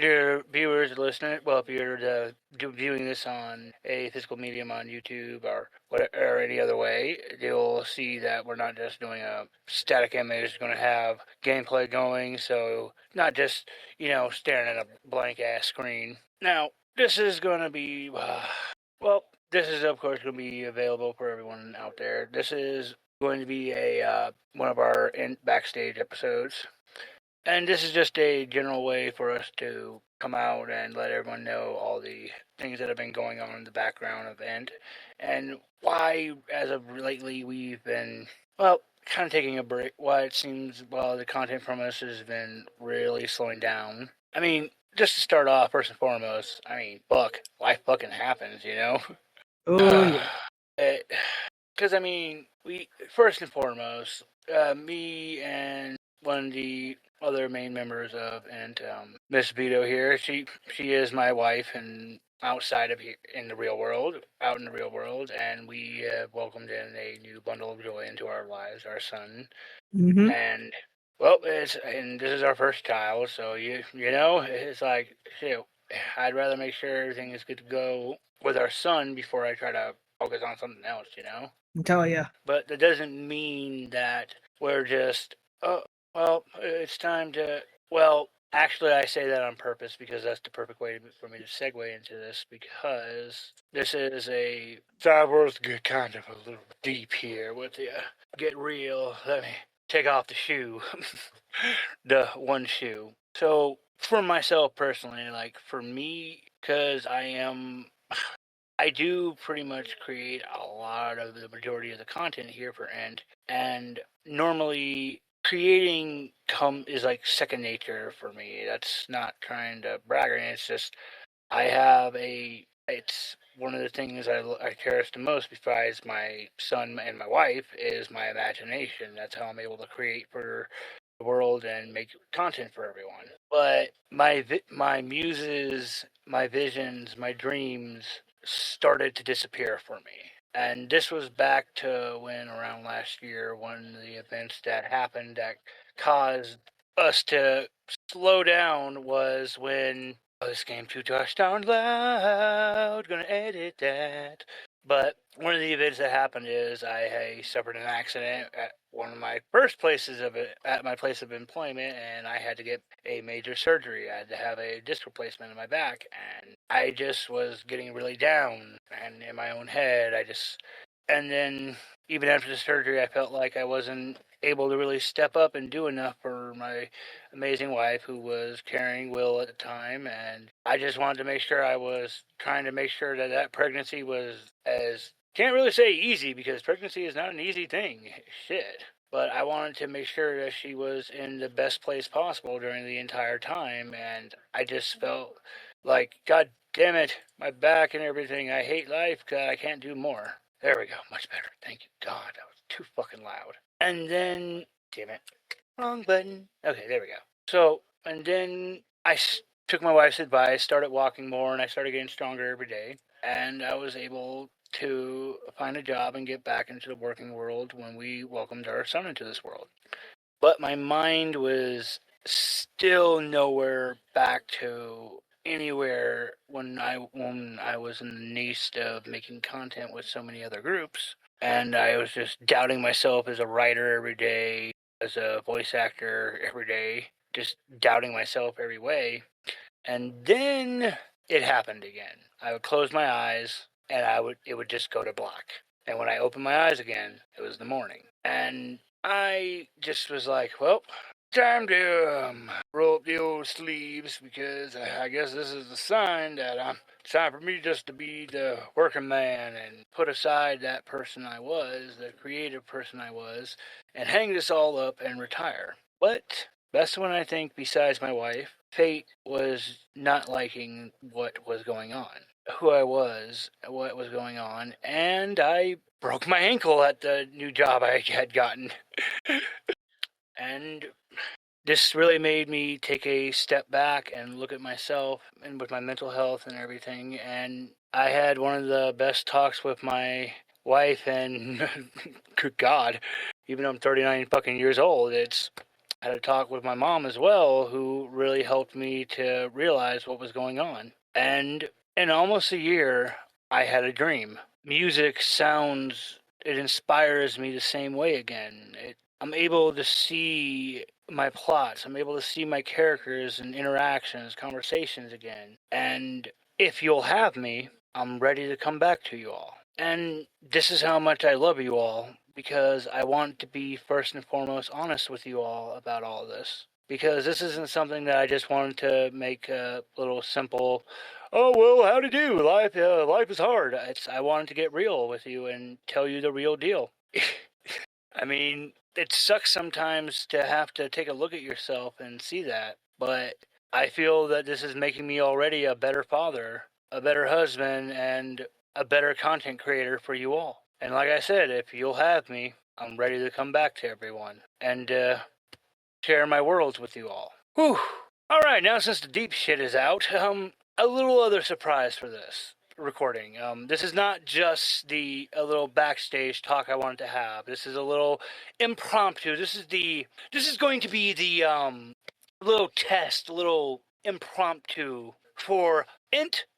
Dear viewers, listeners, well, if you're viewing this on a physical medium on YouTube or any other way, you'll see that we're not just doing a static image. It's going to have gameplay going, so not just, staring at a blank-ass screen. Now, this is going to be, well, this is, of course, going to be available for everyone out there. This is going to be one of our backstage episodes. And this is just a general way for us to come out and let everyone know all the things that have been going on in the background of End and why, as of lately, we've been, kind of taking a break. Why it seems, the content from us has been really slowing down. I mean, just to start off, first and foremost, life fucking happens, Oh, yeah. Because, we, first and foremost, me and one of the other main members of and Miss Vito here. She is my wife and outside of here in the real world, out in the real world, and we welcomed in a new bundle of joy into our lives, our son. Mm-hmm. And this is our first child, so it's like shit. I'd rather make sure everything is good to go with our son before I try to focus on something else, I tell ya. But that doesn't mean that we're just, it's time to, actually, I say that on purpose because that's the perfect way for me to segue into this because this is Star Wars get kind of a little deep here with you. Get real. Let me take off the shoe. The one shoe. So, for myself personally, for me, because I do pretty much create a lot of the majority of the content here for End, and normally creating is like second nature for me. That's not trying to brag or anything. It's just it's one of the things I cherish the most besides my son and my wife is my imagination. That's how I'm able to create for the world and make content for everyone. But my muses, my visions, my dreams started to disappear for me. And this was back to when around last year, one of the events that happened that caused us to slow down was when this game too touchdown loud, gonna edit that. But one of the events that happened is I suffered an accident at one of my first places at my place of employment, and I had to get a major surgery. I had to have a disc replacement in my back, and I just was getting really down and in my own head. And then even after the surgery, I felt like I wasn't able to really step up and do enough for my amazing wife who was carrying Will at the time, and I just wanted to make sure I was trying to make sure that pregnancy was as can't really say easy because pregnancy is not an easy thing. Shit. But I wanted to make sure that she was in the best place possible during the entire time, and I just felt like, God damn it, my back and everything. I hate life because I can't do more. There we go, much better. Thank you, God. That was too fucking loud. And then, damn it, wrong button. Okay, there we go. So, and then I took my wife's advice, started walking more, and I started getting stronger every day. And I was able to find a job and get back into the working world when we welcomed our son into this world. But my mind was still nowhere back to anywhere when I was in the nest of making content with so many other groups, and I was just doubting myself as a writer every day, as a voice actor every day, just doubting myself every way. And then it happened again. I would close my eyes, and it would just go to black. And when I opened my eyes again, it was the morning, and I just was like, well, time to roll up the old sleeves because I guess this is a sign that it's time for me just to be the working man and put aside that person I was, the creative person I was, and hang this all up and retire. But that's when I think, besides my wife, fate was not liking what was going on, who I was, what was going on, and I broke my ankle at the new job I had gotten. And this really made me take a step back and look at myself and with my mental health and everything. And I had one of the best talks with my wife, and good God, even though I'm 39 fucking years old, it's I had a talk with my mom as well, who really helped me to realize what was going on. And in almost a year, I had a dream. Music sounds, it inspires me the same way again. I'm able to see my plots. I'm able to see my characters and interactions, conversations again. And if you'll have me, I'm ready to come back to you all. And this is how much I love you all, because I want to be first and foremost honest with you all about all this. Because this isn't something that I just wanted to make a little simple, oh, well, how to do? Life is hard. I wanted to get real with you and tell you the real deal. I mean, it sucks sometimes to have to take a look at yourself and see that, but I feel that this is making me already a better father, a better husband, and a better content creator for you all. And like I said, if you'll have me, I'm ready to come back to everyone and share my worlds with you all. Whew. All right, now since the deep shit is out, a little other surprise for this recording. This is not just a little backstage talk I wanted to have. This is a little impromptu. This is going to be the little test, a little impromptu for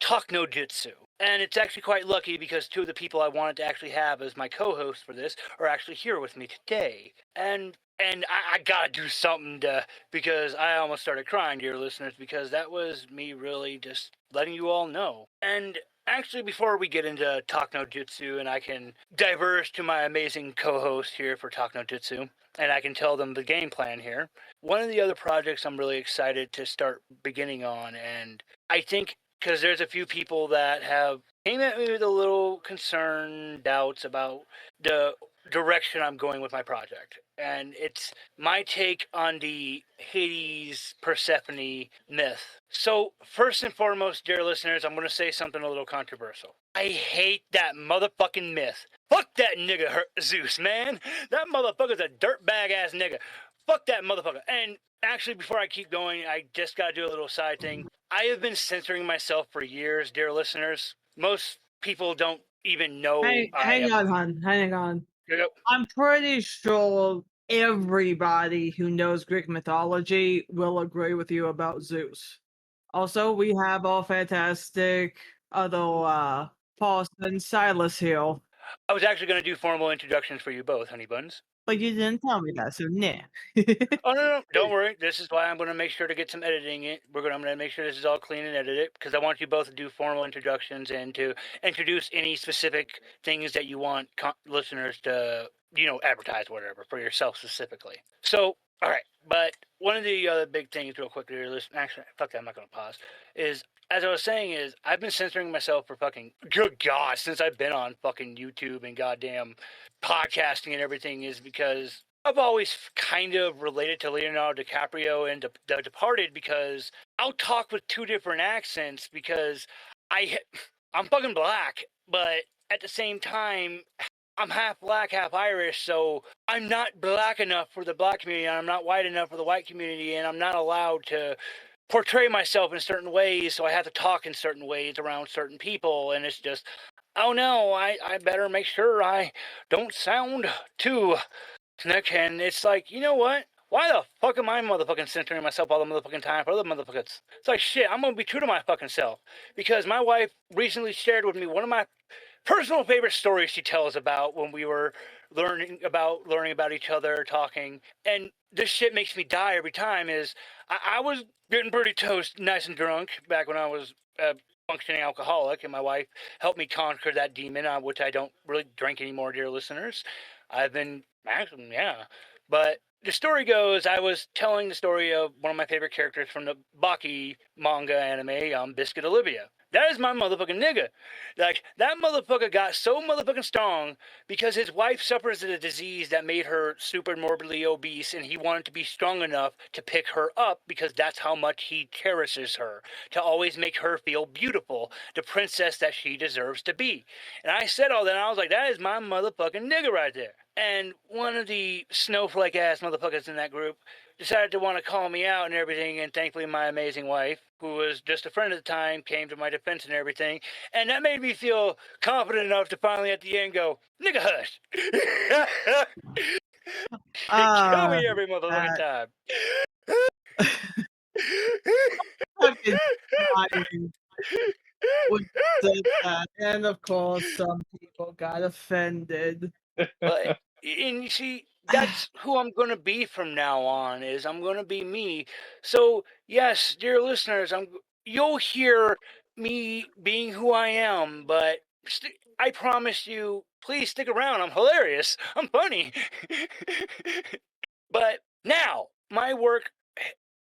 Talknojutsu. And it's actually quite lucky because two of the people I wanted to actually have as my co-hosts for this are actually here with me today. And I gotta do something because I almost started crying, dear listeners, because that was me really just letting you all know. And actually, before we get into Talknojutsu and I can diverge to my amazing co-host here for Talknojutsu, and I can tell them the game plan here, one of the other projects I'm really excited to start beginning on, and I think because there's a few people that have came at me with a little concern, doubts about the direction I'm going with my project. And it's my take on the Hades Persephone myth. So, first and foremost, dear listeners, I'm going to say something a little controversial. I hate that motherfucking myth. Fuck that nigga Zeus, man. That motherfucker's a dirtbag ass nigga. Fuck that motherfucker. And actually, before I keep going, I just got to do a little side thing. I have been censoring myself for years, dear listeners. Most people don't even know Hang on. Yep. I'm pretty sure everybody who knows Greek mythology will agree with you about Zeus. Also, we have all fantastic other Paul and Silas here. I was actually going to do formal introductions for you both, honey buns. But you didn't tell me that, so nah. Oh, no, don't worry. This is why I'm going to make sure to get some editing. I'm going to make sure this is all clean and edited, because I want you both to do formal introductions and to introduce any specific things that you want listeners to, advertise, whatever, for yourself specifically. So, all right. But one of the other big things, real quick, actually, fuck that, I'm not going to pause, is, as I was saying, is I've been censoring myself for fucking, good God, since I've been on fucking YouTube and goddamn podcasting and everything, is because I've always kind of related to Leonardo DiCaprio and The Departed, because I'll talk with two different accents because I'm fucking black, but at the same time, I'm half black, half Irish, so I'm not black enough for the black community, and I'm not white enough for the white community, and I'm not allowed to portray myself in certain ways, so I have to talk in certain ways around certain people, and it's just, oh no, I better make sure I don't sound too ethnic, and it's like, you know what? Why the fuck am I motherfucking censoring myself all the motherfucking time for other motherfuckers? It's like, shit, I'm gonna be true to my fucking self, because my wife recently shared with me one of my personal favorite stories she tells about when we were learning about each other, talking, and this shit makes me die every time, is I was getting pretty toast, nice and drunk back when I was a functioning alcoholic, and my wife helped me conquer that demon, which I don't really drink anymore, dear listeners. I've been, actually, yeah. But the story goes, I was telling the story of one of my favorite characters from the Baki manga anime, Biscuit Olivia. That is my motherfucking nigga. Like, that motherfucker got so motherfucking strong because his wife suffers a disease that made her super morbidly obese, and he wanted to be strong enough to pick her up because that's how much he cherishes her, to always make her feel beautiful, the princess that she deserves to be. And I said all that, and I was like, that is my motherfucking nigga right there. And one of the snowflake-ass motherfuckers in that group decided to want to call me out and everything, and thankfully my amazing wife, who was just a friend at the time, came to my defense and everything, and that made me feel confident enough to finally at the end go, nigga hush. Kill me every motherfucking time. Fucking dying when you said that. And of course, some people got offended. But and you see, that's who I'm gonna be from now on. Is I'm gonna be me. So yes, dear listeners, you'll hear me being who I am, but I promise you, please stick around. I'm hilarious. I'm funny. But now my work.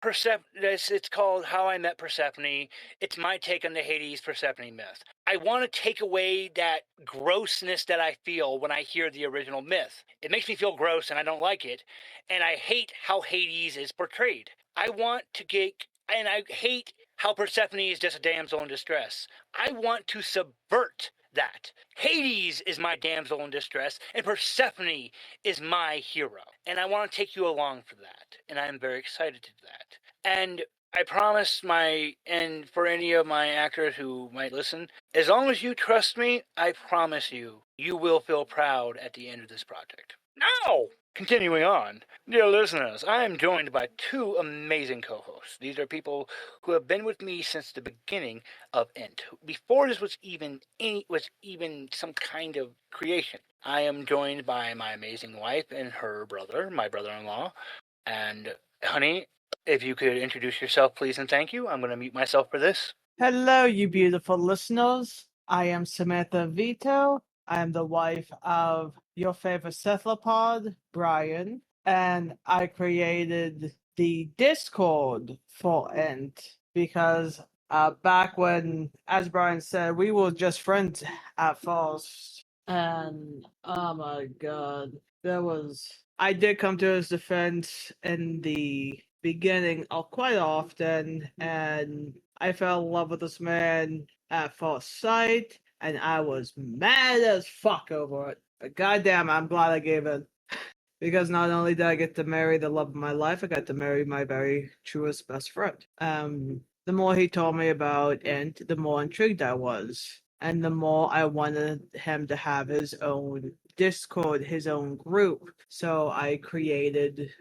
It's called How I Met Persephone. It's my take on the Hades Persephone myth. I want to take away that grossness that I feel when I hear the original myth. It makes me feel gross and I don't like it. And I hate how Hades is portrayed. And I hate how Persephone is just a damsel in distress. I want to subvert that. Hades is my damsel in distress, and Persephone is my hero. And I want to take you along for that. And I'm very excited to do that. And I promise and for any of my actors who might listen, as long as you trust me, I promise you, you will feel proud at the end of this project. Now, continuing on, dear listeners, I am joined by two amazing co-hosts. These are people who have been with me since the beginning of Ent, before this was even some kind of creation. I am joined by my amazing wife and her brother, my brother-in-law. And honey, if you could introduce yourself, please, and thank you. I'm going to mute myself for this. Hello, you beautiful listeners. I am Samantha Vito. I am the wife of your favorite cephalopod, Brian, and I created the Discord for Ent because back when, as Brian said, we were just friends at first. And oh my god, I did come to his defense in the beginning quite often, and I fell in love with this man at first sight, and I was mad as fuck over it. But goddamn, I'm glad I gave in. Because not only did I get to marry the love of my life, I got to marry my very truest best friend. The more he told me about Ent, the more intrigued I was. And the more I wanted him to have his own Discord, his own group. So I created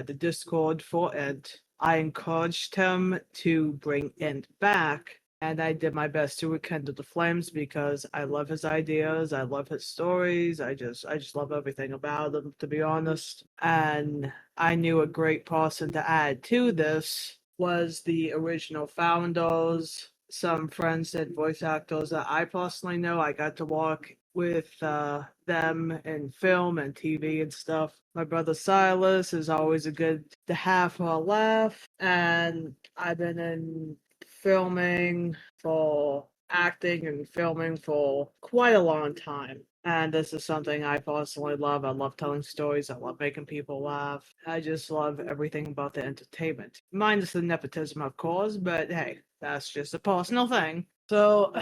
the Discord for Ent. I encouraged him to bring Ent back, and I did my best to rekindle the flames because I love his ideas, I love his stories, I just love everything about him, to be honest. And I knew a great person to add to this was the original founders, some friends and voice actors that I personally know. I got to work with them in film and TV and stuff. My brother Silas is always a good to have for a laugh, and I've been in filming for acting and filming for quite a long time. And this is something I personally love. I love telling stories. I love making people laugh. I just love everything about the entertainment. Minus the nepotism, of course, but hey, that's just a personal thing. So,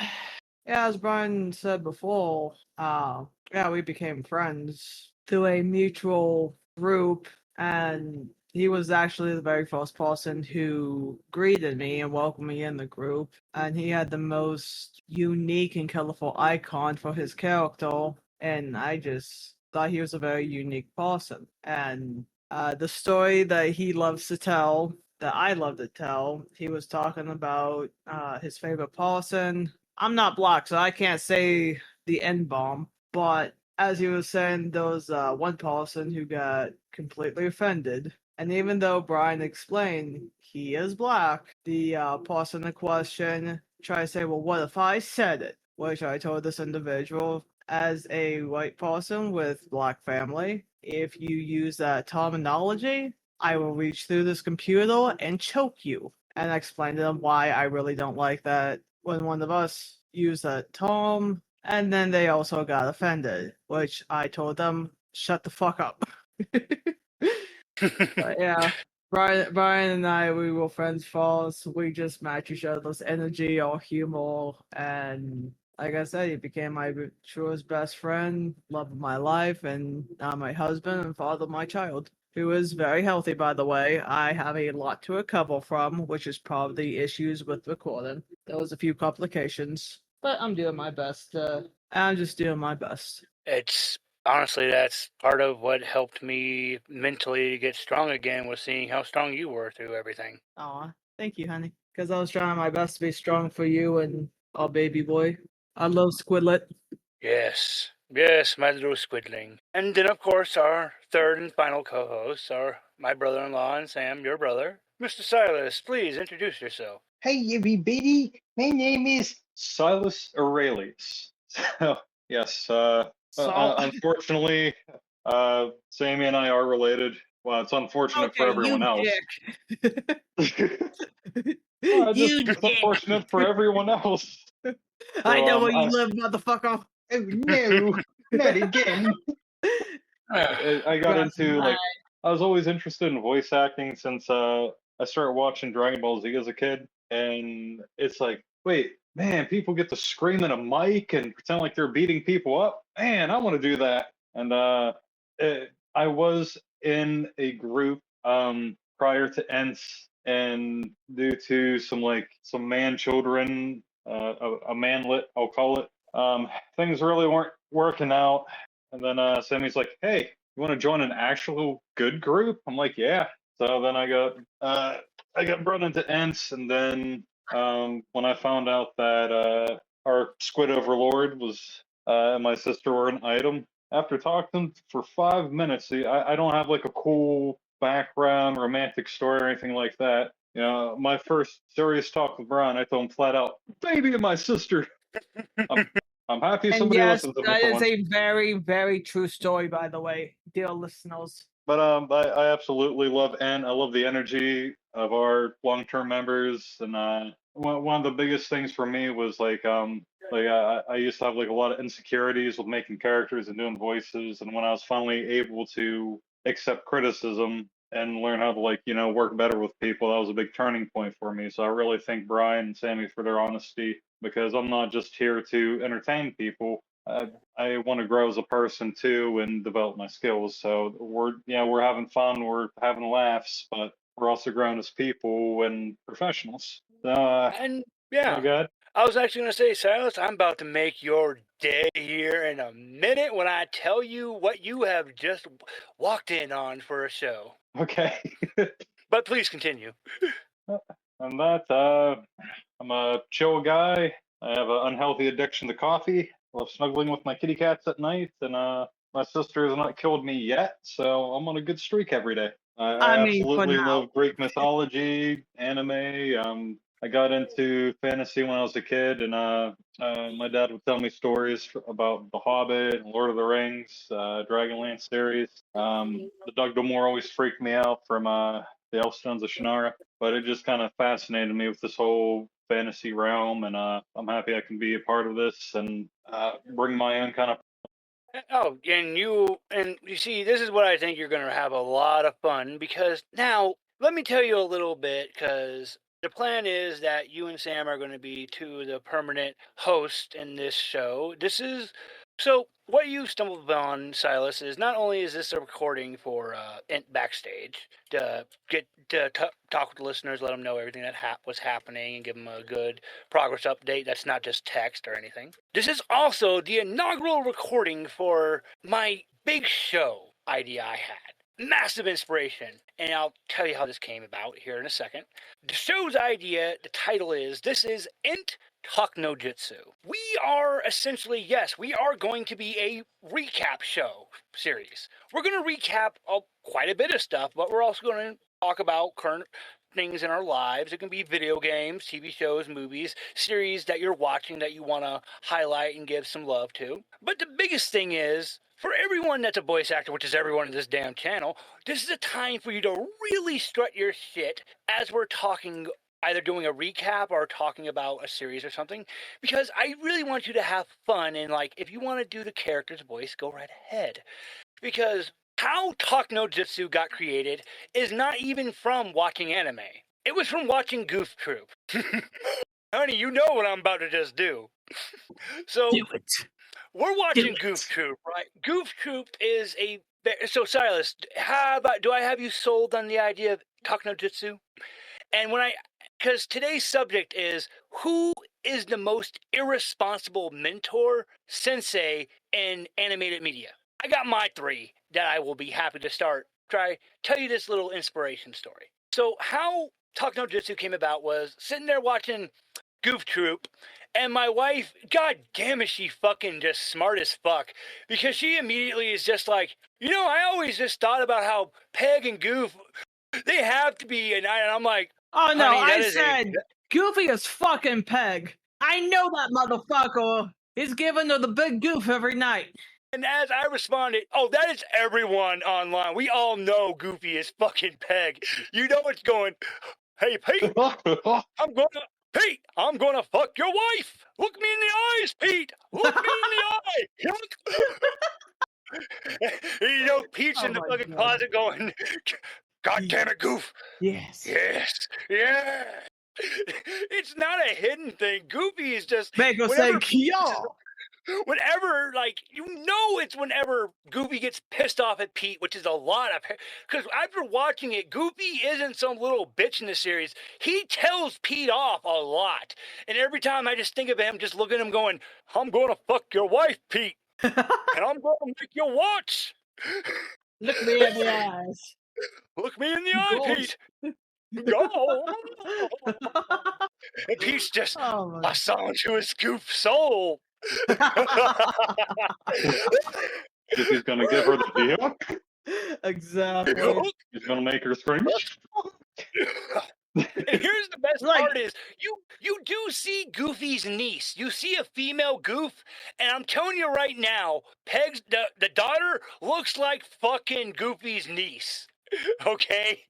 yeah, as Brian said before, yeah, we became friends through a mutual group, and he was actually the very first person who greeted me and welcomed me in the group. And he had the most unique and colorful icon for his character. And I just thought he was a very unique person. And the story that he loves to tell, that I love to tell, he was talking about his favorite person. I'm not black, so I can't say the N bomb. But as he was saying, there was one person who got completely offended. And even though Brian explained he is black, the person in question tried to say, well, what if I said it? Which I told this individual, as a white person with black family, if you use that terminology, I will reach through this computer and choke you. And I explained to them why I really don't like that when one of us used that term. And then they also got offended, which I told them, shut the fuck up. But yeah, Brian and I, we were friends first. We just match each other's energy or humor, and like I said, he became my truest best friend, love of my life, and now my husband and father of my child, who is very healthy, by the way. I have a lot to recover from, which is probably issues with recording. There was a few complications, but I'm doing my best. I'm just doing my best. It's Honestly, that's part of what helped me mentally get strong again, was seeing how strong you were through everything. Aw, thank you, honey. Because I was trying my best to be strong for you and our baby boy. I love Squidlet. Yes, yes, my little squidling. And then, of course, our third and final co-hosts are my brother-in-law and Sam, your brother. Mr. Silas, please introduce yourself. Hey everybody, my name is Silas Aurelius. So yes, So, unfortunately, Sammy and I are related. Well, it's unfortunate for okay, everyone you else. dick. Just You it's dick. unfortunate for everyone else. I So know where you live, motherfucker. oh no, not again. I got Trust me. into like I was always interested in voice acting since I started watching Dragon Ball Z as a kid, and it's like, wait, man, people get to scream in a mic and pretend like they're beating people up. Man, I want to do that. And I was in a group prior to ENTS, and due to some man children, a manlet, I'll call it, things really weren't working out. And then Sammy's like, "Hey, you want to join an actual good group?" I'm like, "Yeah." So then I got brought into ENTS, and then when I found out that our Squid Overlord was and my sister were an item, after talking for 5 minutes, see, I don't have like a cool background, romantic story, or anything like that. You know, my first serious talk with Brian, I told him flat out, "Baby and my sister." I'm, I'm happy And somebody yes, listens to me that for is once. a very, very true story, by the way, dear listeners. But I absolutely love, and I love the energy of our long-term members. And one of the biggest things for me was I used to have like a lot of insecurities with making characters and doing voices. And when I was finally able to accept criticism and learn how to work better with people, that was a big turning point for me. So I really thank Brian and Sammy for their honesty, because I'm not just here to entertain people. I want to grow as a person too and develop my skills. So we're having fun, we're having laughs, but we're also growing as people and professionals. So And yeah, yeah, good. I was actually going to say, Silas, I'm about to make your day here in a minute when I tell you what you have just walked in on for a show. Okay. But please continue. And that I'm a chill guy. I have an unhealthy addiction to coffee. I love snuggling with my kitty cats at night, and my sister has not killed me yet, so I'm on a good streak every day. I I mean, for absolutely now. love Greek mythology, anime. I got into fantasy when I was a kid, and my dad would tell me stories about The Hobbit, and Lord of the Rings, Dragonlance series. The Doug D'Amore always freaked me out from the Elfstones of Shannara, but it just kind of fascinated me with this whole fantasy realm, and I'm happy I can be a part of this and bring my own kind of. Oh, and you see, this is what I think you're going to have a lot of fun, because now let me tell you a little bit, because the plan is that you and Sam are going to be two of the permanent hosts in this show. So what you stumbled upon, Silas, is not only is this a recording for backstage to get to talk with the listeners, let them know everything that was happening, and give them a good progress update that's not just text or anything. This is also the inaugural recording for my big show idea I had. Massive inspiration, and I'll tell you how this came about here in a second. The show's idea, the title is, this is Int Talknojutsu. We are essentially, yes, we are going to be a recap show series. We're going to recap quite a bit of stuff, but we're also going to talk about current things in our lives. It can be video games, TV shows, movies, series that you're watching that you want to highlight and give some love to. But the biggest thing is, for everyone that's a voice actor, which is everyone in this damn channel, this is a time for you to really strut your shit as we're talking, either doing a recap or talking about a series or something, because I really want you to have fun, and if you want to do the character's voice, go right ahead. Because how Talk No Jutsu got created is not even from watching anime. It was from watching Goof Troop. Honey, you know what I'm about to just do. So Do it. we're watching Goof Troop, right? Goof Troop is a... So Silas, do I have you sold on the idea of Talk No Jutsu? And because today's subject is, who is the most irresponsible mentor, sensei in animated media? I got my 3 that I will be happy to tell you this little inspiration story. So how Talknojutsu came about was sitting there watching Goof Troop, and my wife, god damn, is she fucking just smart as fuck, because she immediately is just like, I always just thought about how Peg and Goof, they have to be, and I'm like, Oh no, honey, I said Goofy is fucking Peg. I know that motherfucker. He's giving her the big goof every night. And as I responded, oh, that is everyone online. We all know Goofy is fucking Peg. You know it's going, hey, Pete, I'm gonna fuck your wife. Look me in the eyes, Pete. Look me in the eye. And, Pete's in the fucking closet going, God damn it, Goof. Yes. Yes. Yeah. It's not a hidden thing. Goofy is just Mako say, yo. Whenever, it's whenever Goofy gets pissed off at Pete, which is a lot of, because after watching it, Goofy isn't some little bitch in the series. He tells Pete off a lot. And every time I just think of him, just look at him going, I'm going to fuck your wife, Pete. And I'm going to make you watch. Look me in the eyes. Look me in the eye, Pete. Go. And Pete's just a song to his Goof soul. He's gonna give her the deal. Exactly. He's gonna make her scream. And here's the best part is you do see Goofy's niece. You see a female Goof, and I'm telling you right now, Peg's the daughter looks like fucking Goofy's niece. Okay.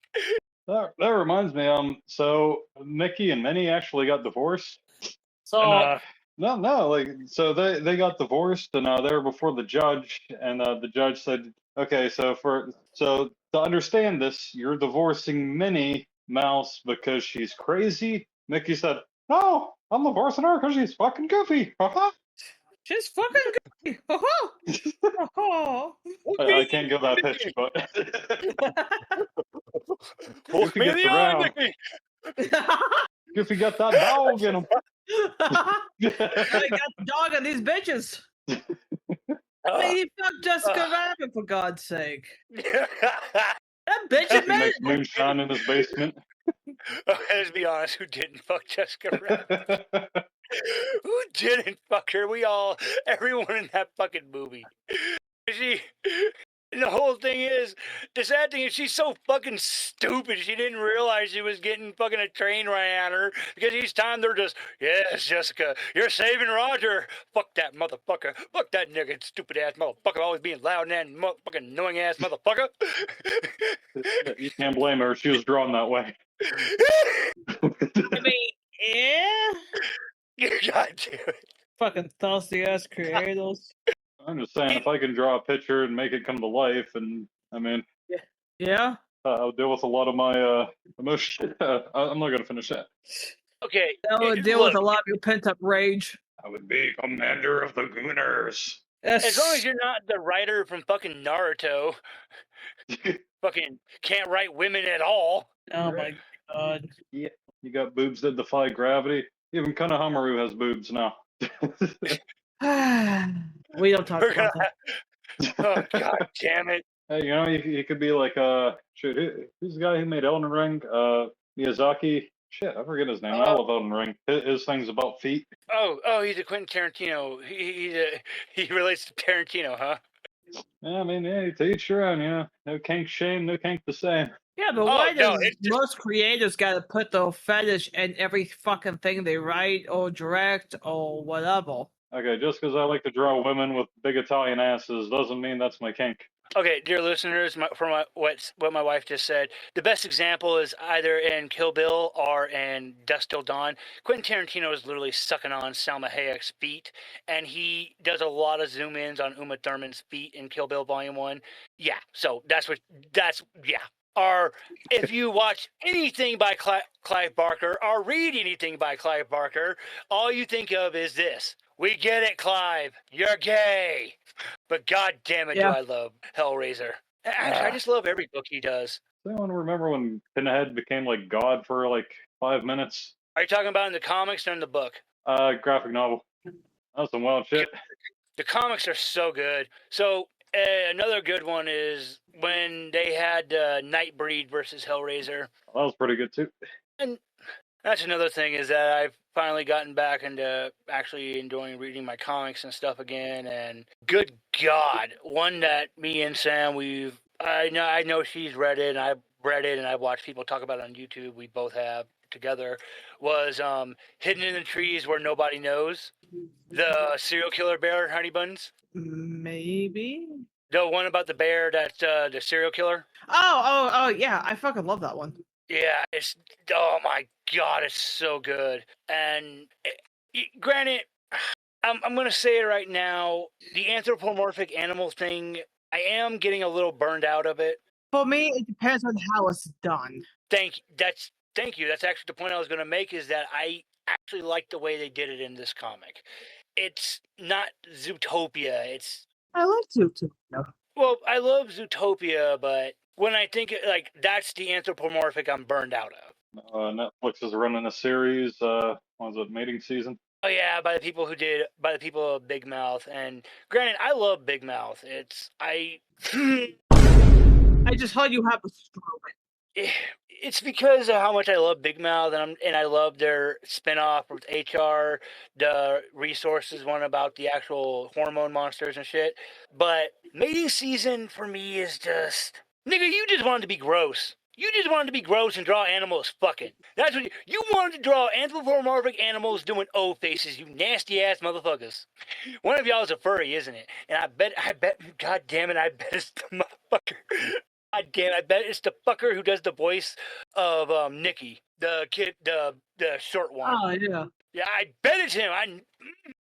That reminds me. So Mickey and Minnie actually got divorced. So. So they got divorced, and they were before the judge, and the judge said, okay, so to understand this, you're divorcing Minnie Mouse because she's crazy. Mickey said, no, I'm divorcing her because she's fucking goofy. She's fucking goofy. I can't go that pitch, but Look me in the eye, Mickey. Goofy got that dog in him. He got the dog on these bitches. He fucked Jessica Rabbit, for God's sake. That bitch He makes moonshine in his basement. Let's be honest, who didn't fuck Jessica Rabbit? Who didn't fuck her? Everyone in that fucking movie. And the whole thing is, the sad thing is she's so fucking stupid. She didn't realize she was getting fucking a train ran on her, because each time they're just, yes, Jessica, you're saving Roger. Fuck that motherfucker. Fuck that nigga, stupid ass motherfucker, always being loud and motherfucking annoying ass motherfucker. You can't blame her. She was drawn that way. I mean, yeah. God damn it. Fucking thirsty ass creators. I'm just saying, if I can draw a picture and make it come to life, and I mean, yeah, I'll deal with a lot of my emotion. I'm not gonna finish that. Okay, that would deal with a lot of your pent up rage. I would be commander of the Gooners. As long as you're not the writer from fucking Naruto, fucking can't write women at all. Oh my god. Yeah, you got boobs that defy gravity. Even Konohamaru has boobs now. We don't talk about that. Oh, god damn it. Hey, you could be like, who's the guy who made Elden Ring? Miyazaki? Shit, I forget his name. I love Elden Ring. His thing's about feet. Oh, he's a Quentin Tarantino. He relates to Tarantino, huh? Yeah, I mean, to each your own, no kink shame, no kink the same. Yeah, but why does most creators gotta put their fetish in every fucking thing they write or direct or whatever? Okay, just because I like to draw women with big Italian asses doesn't mean that's my kink. Okay, dear listeners, what my wife just said, the best example is either in Kill Bill or in Dusk Till Dawn. Quentin Tarantino is literally sucking on Salma Hayek's feet, and he does a lot of zoom-ins on Uma Thurman's feet in Kill Bill Volume 1. Yeah, so yeah. Or if you watch anything by Clive Barker or read anything by Clive Barker, all you think of is this. We get it, Clive. You're gay. But god damn it, do I love Hellraiser. I just love every book he does. Does anyone remember when Pinhead became like God for like 5 minutes? Are you talking about in the comics or in the book? Graphic novel. That's some wild shit. The comics are so good. So Another good one is when they had Nightbreed versus Hellraiser. That was pretty good too. And that's another thing is that I've finally gotten back into actually enjoying reading my comics and stuff again. And good God, one that me and Sam I know she's read it, and I've read it, and I've watched people talk about it on YouTube. We both have together. Was Hidden in the Trees Where Nobody Knows, the serial killer bear, Honey Buns. Maybe. The one about the bear that's the serial killer. Oh, yeah! I fucking love that one. Yeah, oh my God, it's so good. And granted, I'm gonna say it right now, the anthropomorphic animal thing, I am getting a little burned out of it. For me, it depends on how it's done. Thank you. That's actually the point I was gonna make, is that I actually like the way they did it in this comic. It's not Zootopia. I like Zootopia. Well, I love Zootopia, but when I think like that's the anthropomorphic I'm burned out of. Netflix is running a series. What was it, Mating Season? Oh yeah, by the people of Big Mouth. And granted, I love Big Mouth. I just heard you have a stroke. It's because of how much I love Big Mouth, and I love their spinoff with HR, the resources one about the actual hormone monsters and shit. But Mating Season for me is just, nigga, you just wanted to be gross. You just wanted to be gross and draw animals fucking. That's what you wanted to draw, anthropomorphic animals doing O faces, you nasty ass motherfuckers. One of y'all is a furry, isn't it? And I bet, god damn it, I bet it's the motherfucker. God damn, I bet it's the fucker who does the voice of Nikki, the kid, the short one. Oh yeah. Yeah, I bet it's him.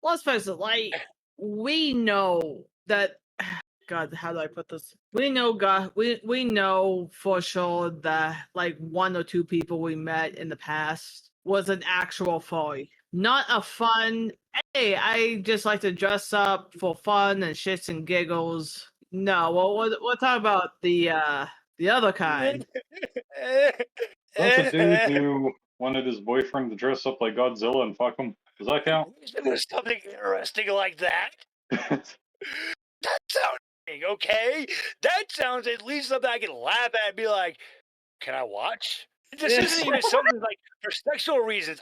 Let's face it, like, we know that. God, how do I put this? We know, God, we know for sure that like one or two people we met in the past was an actual furry, not a fun. Hey, I just like to dress up for fun and shits and giggles. No, well, we'll talk about the other kind. That's a dude who wanted his boyfriend to dress up like Godzilla and fuck him. Does that count? Something interesting like that. That sounds okay. That sounds at least something I can laugh at and be like, can I watch? This isn't even something like for sexual reasons.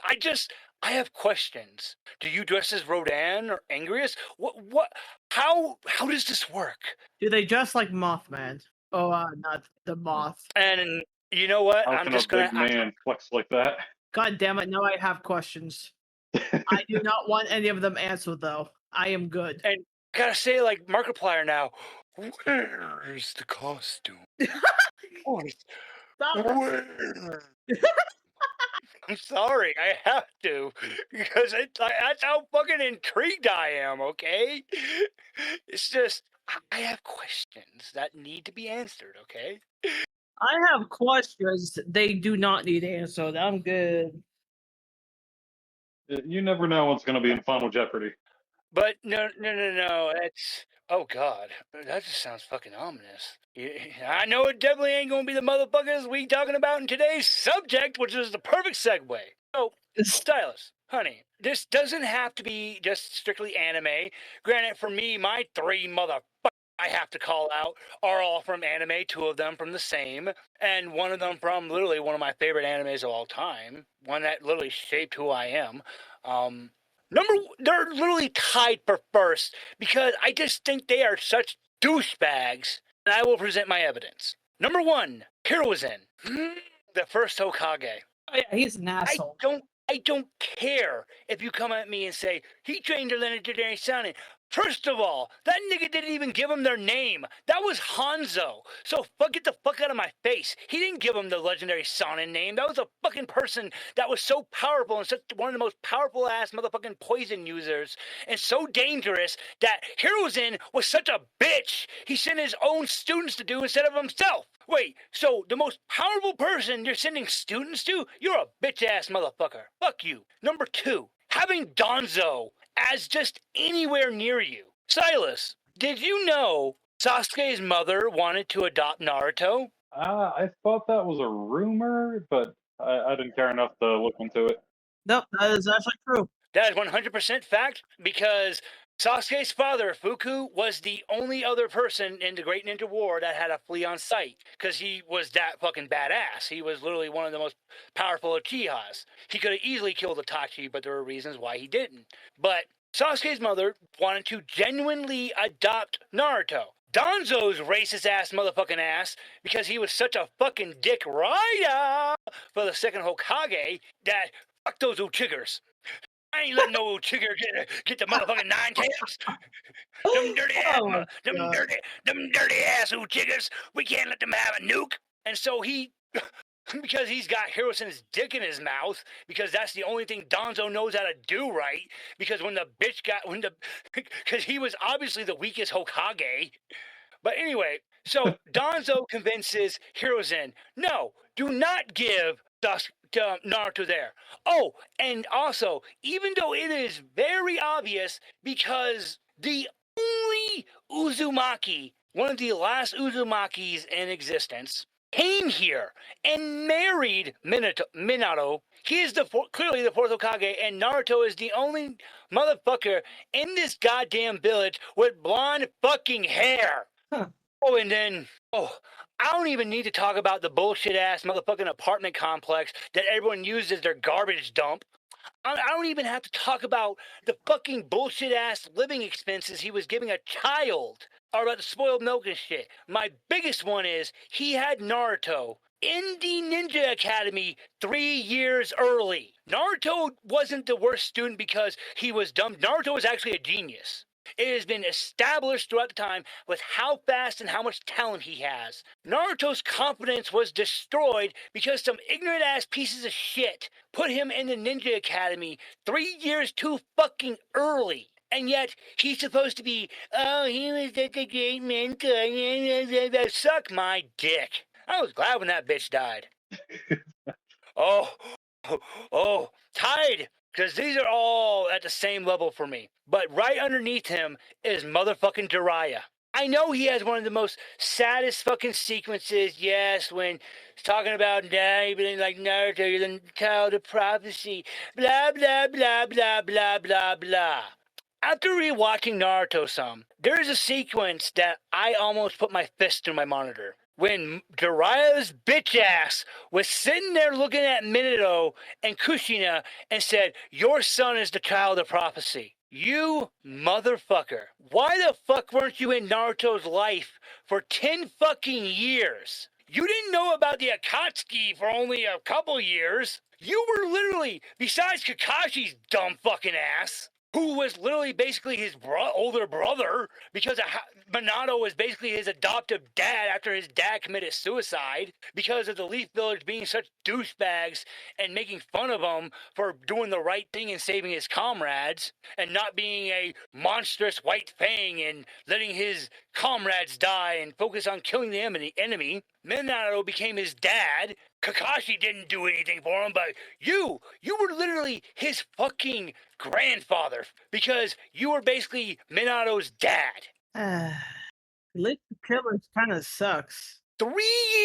I have questions. Do you dress as Rodan or Angrius? What? How does this work? Do they dress like Mothman? Oh, not the moth. And you know what? How can a big man flex like that? God damn it! Now I have questions. I do not want any of them answered, though. I am good. And I gotta say, like Markiplier now, where's the costume? Where? I'm sorry, I have to, because that's how fucking intrigued I am, okay? It's just, I have questions that need to be answered, okay? I have questions. They do not need answered. I'm good. You never know what's going to be in Final Jeopardy. But no. That's, oh God, that just sounds fucking ominous. I know it definitely ain't gonna be the motherfuckers we talking about in today's subject, which is the perfect segue. So, Stylus, honey, this doesn't have to be just strictly anime. Granted, for me, my three motherfuckers I have to call out are all from anime, two of them from the same, and one of them from literally one of my favorite animes of all time, one that literally shaped who I am. They're literally tied for first because I just think they are such douchebags, and I will present my evidence. Number one, Hiruzen, the first Hokage. Oh, yeah, he's an asshole. I don't care if you come at me and say he trained a legendary Sanin. First of all, that nigga didn't even give him their name. That was Hanzo. So get the fuck out of my face. He didn't give him the legendary Sanin name. That was a fucking person that was so powerful and such one of the most powerful ass motherfucking poison users and so dangerous that Hiruzen was such a bitch. He sent his own students to do instead of himself. Wait, so the most powerful person you're sending students to? You're a bitch ass motherfucker. Fuck you. Number two, having Danzo as just anywhere near you. Silas, did you know Sasuke's mother wanted to adopt Naruto? I thought that was a rumor, but I didn't care enough to look into it. Nope, that is actually true. That is 100% fact, because Sasuke's father, Fuku, was the only other person in the Great Ninja War that had a flea on sight, because he was that fucking badass. He was literally one of the most powerful Uchihas. He could have easily killed Itachi, but there were reasons why he didn't. But Sasuke's mother wanted to genuinely adopt Naruto. Danzo's racist ass motherfucking ass, because he was such a fucking dick rider for the second Hokage, that fuck those Uchigers. I ain't letting no Uchiger get the motherfucking 9 tails. Them dirty ass, them dirty ass Uchigers. We can't let them have a nuke. And so he, because he's got Hirosen's dick in his mouth, because that's the only thing Danzo knows how to do right. Because because he was obviously the weakest Hokage. But anyway, so Danzo convinces Hirosen, no, do not give Naruto there. Oh, and also, even though it is very obvious, because the only Uzumaki, one of the last Uzumakis in existence, came here and married Minato. He is clearly the fourth Hokage, and Naruto is the only motherfucker in this goddamn village with blonde fucking hair. Huh. Oh, and then, I don't even need to talk about the bullshit ass motherfucking apartment complex that everyone uses as their garbage dump. I don't even have to talk about the fucking bullshit ass living expenses he was giving a child, or about the spoiled milk and shit. My biggest one is he had Naruto in the Ninja Academy 3 years early. Naruto wasn't the worst student because he was dumb. Naruto was actually a genius. It has been established throughout the time with how fast and how much talent he has. Naruto's confidence was destroyed because some ignorant-ass pieces of shit put him in the Ninja Academy 3 years too fucking early. And yet, he's supposed to be, he was such a great mentor. Suck my dick. I was glad when that bitch died. Tied. Because these are all at the same level for me. But right underneath him is motherfucking Jiraiya. I know he has one of the most saddest fucking sequences, yes, when he's talking about being like Naruto, you're the child of prophecy, blah, blah, blah, blah, blah, blah, blah. After rewatching Naruto some, there's a sequence that I almost put my fist through my monitor. When Jiraiya's bitch ass was sitting there looking at Minato and Kushina and said, your son is the child of prophecy. You motherfucker. Why the fuck weren't you in Naruto's life for 10 fucking years? You didn't know about the Akatsuki for only a couple years. You were literally, besides Kakashi's dumb fucking ass, who was literally basically his older brother, because Minato was basically his adoptive dad after his dad committed suicide, because of the Leaf Village being such douchebags and making fun of him for doing the right thing and saving his comrades, and not being a monstrous white fang and letting his comrades die and focus on killing the enemy. Minato became his dad. Kakashi didn't do anything for him, but you were literally his fucking grandfather, because you were basically Minato's dad. Link Killers kind of sucks. 3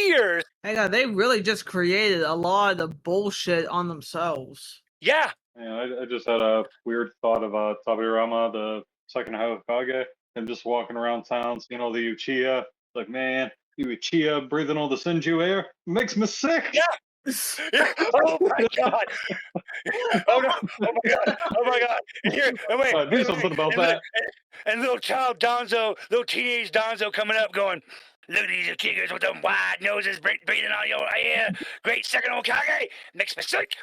years! Hang on, they really just created a lot of the bullshit on themselves. Yeah. Yeah, I just had a weird thought of Tabirama, the second Hokage, and just walking around town, seeing all the Uchiha. Like, man, you Uchiha breathing all the Senju air makes me sick. Yeah. Oh my god! Oh no! Oh my god! Oh my god! And here, and wait, do something about that. And little child Danzo, little teenage Danzo coming up, going, "Look at these Uchigers with them wide noses breathing on your air. Great second Hokage makes me sick."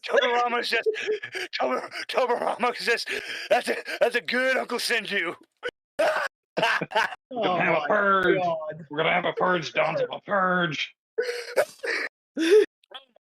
Tobarama's just Tobarama's just that's a good Uncle Senju. We're gonna have a purge. God. We're gonna have a purge, Danzo, a purge. Oh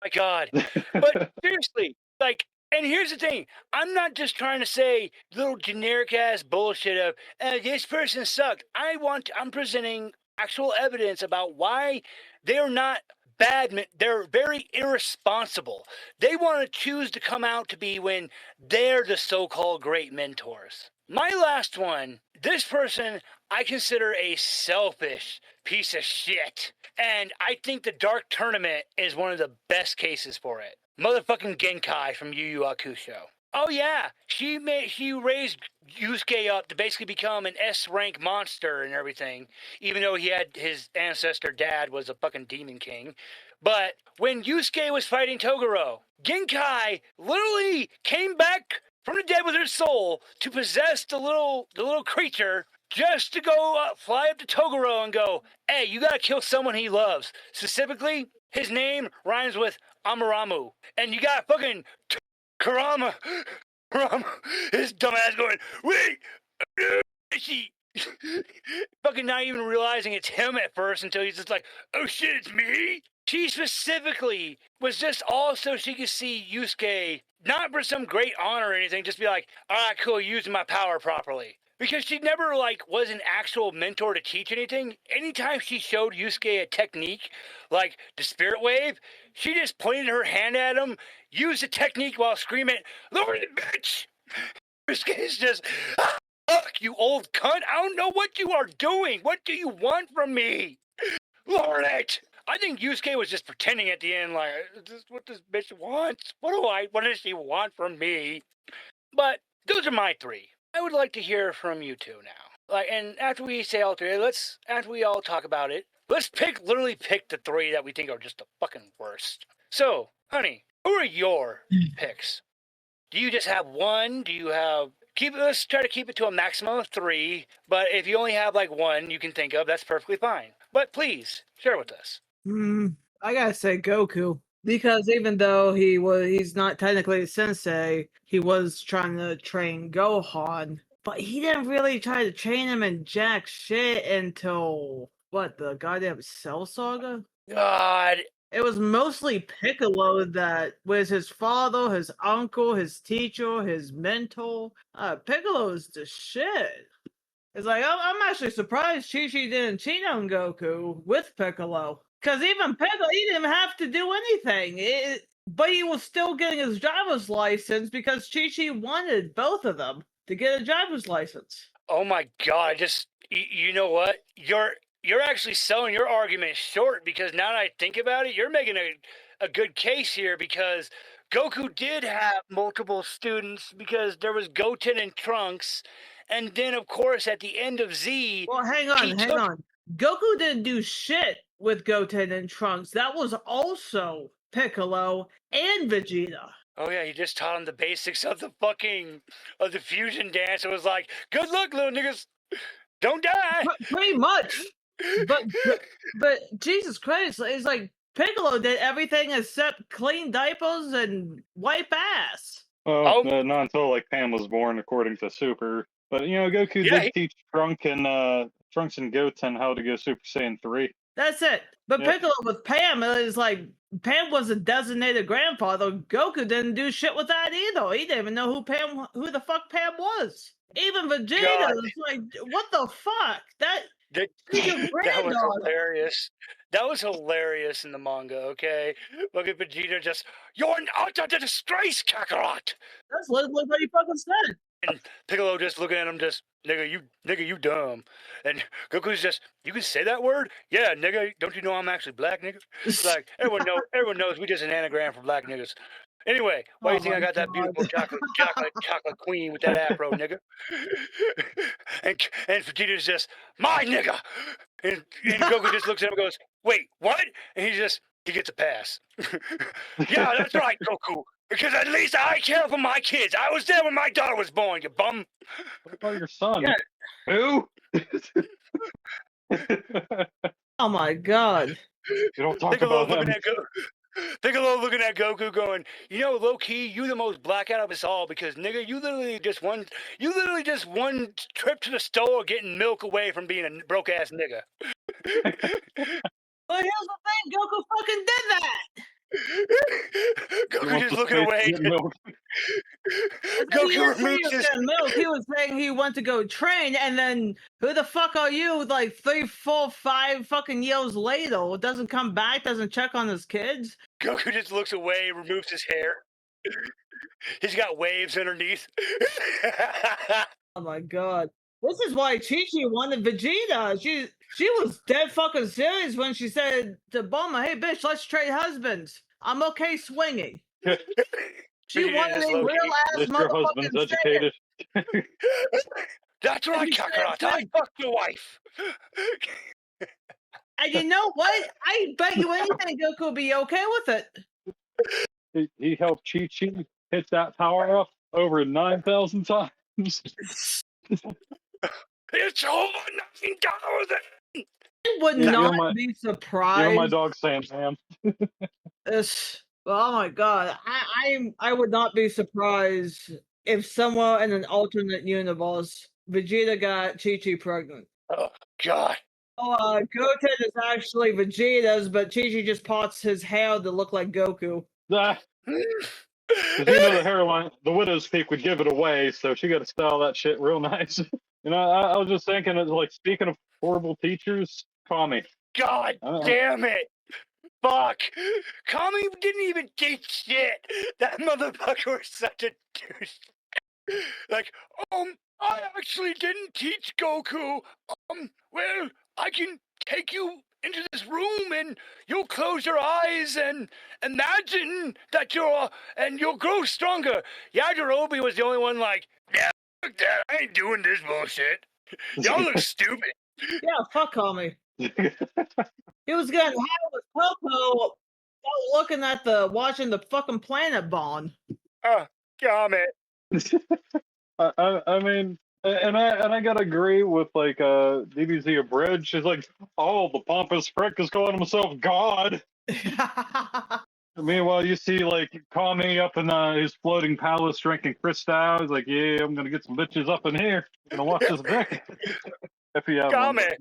my god. But seriously, like, and here's the thing, I'm not just trying to say little generic ass bullshit of this person sucked. I'm presenting actual evidence about why they're not bad. They're very irresponsible. They want to choose to come out to be when they're the so-called great mentors. My last one, this person I consider a selfish piece of shit. And I think the Dark Tournament is one of the best cases for it. Motherfucking Genkai from Yu Yu Hakusho. Oh yeah, she raised Yusuke up to basically become an S rank monster and everything, even though he had his ancestor dad was a fucking demon king. But when Yusuke was fighting Toguro, Genkai literally came back from the dead with her soul to possess the little creature just to go fly up to Toguro and go, "Hey, you gotta kill someone he loves." Specifically, his name rhymes with Amaramu, and you got fucking Kurama, his dumbass going, "Wait, she." Fucking not even realizing it's him at first until he's just like, "Oh shit, it's me." She specifically was just all so she could see Yusuke, not for some great honor or anything, just be like, "All right, cool, using my power properly." Because she never was an actual mentor to teach anything. Anytime she showed Yusuke a technique, like the spirit wave, she just pointed her hand at him, used the technique while screaming, "Lord, bitch!" Yusuke is just, "Fuck, you old cunt! I don't know what you are doing. What do you want from me? Lord it!" I think Yusuke was just pretending at the end, like, "This is what this bitch wants. What does she want from me?" But those are my three. I would like to hear from you two now. And after we say all three, after we all talk about it, let's literally pick the three that we think are just the fucking worst. So, honey, who are your picks? Do you just have one? Do you have let's try to keep it to a maximum of three, but if you only have one you can think of, that's perfectly fine. But please share with us. I gotta say Goku. Because even though he's not technically a sensei, he was trying to train Gohan, but he didn't really try to train him in jack shit until the goddamn Cell Saga? God. It was mostly Piccolo that was his father, his uncle, his teacher, his mentor. Piccolo is the shit. It's like, I'm actually surprised Chi-Chi didn't cheat on Goku with Piccolo. Because even Piccolo, he didn't have to do anything. But he was still getting his driver's license because Chi-Chi wanted both of them to get a driver's license. Oh my God, you know what? You're actually selling your argument short, because now that I think about it, you're making a good case here, because Goku did have multiple students, because there was Goten and Trunks, and then of course at the end of Z... Well, hang on. Goku didn't do shit with Goten and Trunks. That was also Piccolo and Vegeta. Oh yeah, he just taught him the basics of the fusion dance. It was like, good luck, little niggas. Don't die. Pretty much. But Jesus Christ, it's like Piccolo did everything except clean diapers and wipe ass. Well, not until Pam was born, according to Super. But Goku did teach Trunks and Goten how to go Super Saiyan 3. That's it. But Piccolo with Pam is like, Pam was a designated grandfather. Goku didn't do shit with that either. He didn't even know who the fuck Pam was. Even Vegeta was like, what the fuck? That was hilarious. That was hilarious in the manga, okay? Look at Vegeta just, "You're an utter disgrace, Kakarot!" That's literally what he fucking said. And Piccolo just looking at him, just, nigga, you dumb. And Goku's just, "You can say that word? Yeah, nigga, don't you know I'm actually black, nigga?" It's like, everyone knows we just an anagram for black niggas. Anyway, why do you think I got that beautiful chocolate queen with that afro, nigga? and Vegeta's just, "My nigga!" And Goku just looks at him and goes, "Wait, what?" And he gets a pass. "Yeah, that's right, Goku. Because at least I care for my kids. I was there when my daughter was born, you bum." What about your son? Yeah. Who? Oh my God. You don't talk about him. Piccolo looking at Goku going, low key, you the most black out of us all, because nigga, you literally just one trip to the store getting milk away from being a broke ass nigga. Well, here's the thing, Goku fucking did that. Goku just looking away. Goku removes his milk. He was saying he went to go train, and then who the fuck are you? 3, 4, 5 fucking years later, doesn't come back, doesn't check on his kids. Goku just looks away, removes his hair. He's got waves underneath. Oh my God. This is why Chi-Chi wanted Vegeta. She was dead fucking serious when she said to Bulma, "Hey bitch, let's trade husbands. I'm okay swinging." She wanted is a low-key. real ass At least your husband's motherfucking educated. That's right, Instead Kakarot. I said- fucked your wife. And you know what? I bet you anything Goku would be okay with it. He helped Chi-Chi hit that power up over 9,000 times. It's over 9,000. I would Yeah, not even my- be Even my surprised. dog's saying Sam. Oh my god, I would not be surprised if somewhere in an alternate universe Vegeta got Chi-Chi pregnant. Oh, God. Oh, Goten is actually Vegeta's, but Chi-Chi just pots his hair to look like Goku. Ah, 'cause you know the hairline, the widow's peak would give it away, so she got to style that shit real nice. I was just thinking, it's like, speaking of horrible teachers, Kami. God damn it. Fuck. Kami didn't even teach shit. That motherfucker was such a douche. Like, I actually didn't teach Goku. Well, I can take you into this room and you'll close your eyes and imagine that you'll grow stronger. Yajirobe was the only one like, yeah, fuck that. I ain't doing this bullshit. Y'all look stupid. Yeah, fuck Kami. He was getting high with Popo while watching the fucking planet bond. Damn it. I mean, and I gotta agree with like DBZ Abridged. She's like, oh, the pompous prick is calling himself God. Meanwhile, you see like Kami up in his floating palace drinking Cristal. He's like, yeah, I'm gonna get some bitches up in here. I'm gonna watch this dick. If you have one. Kame.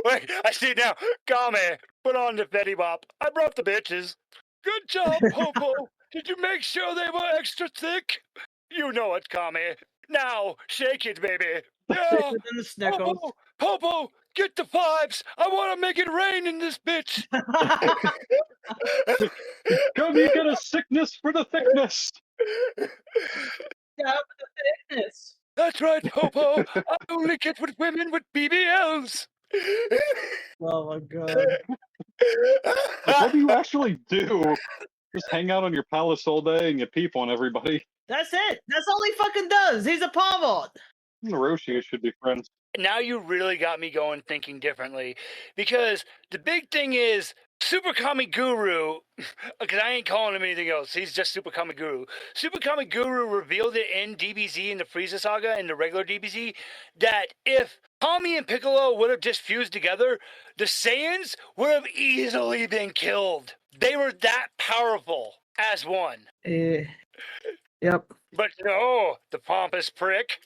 Wait, I see it now. Kame, put on the Betty Bop. I brought the bitches. Good job, Popo. Did you make sure they were extra thick? You know it, Kame. Now, shake it, baby. Yeah. Within the Snickles. Popo, get the vibes. I want to make it rain in this bitch. Come, you get a sickness for the thickness. Yeah, for the thickness. That's right, Popo. I only get with women with BBLs. Oh my god. What do you actually do? Just hang out on your palace all day and you peep on everybody. That's it. That's all he fucking does. He's a pervert. And Roshi should be friends. Now you really got me going thinking differently, because the big thing is Super Kami Guru, because I ain't calling him anything else. He's just Super Kami Guru. Super Kami Guru revealed it in DBZ, in the Frieza saga, in the regular DBZ, that if Kami and Piccolo would have just fused together, the Saiyans would have easily been killed. They were that powerful as one. Yep. But no, the pompous prick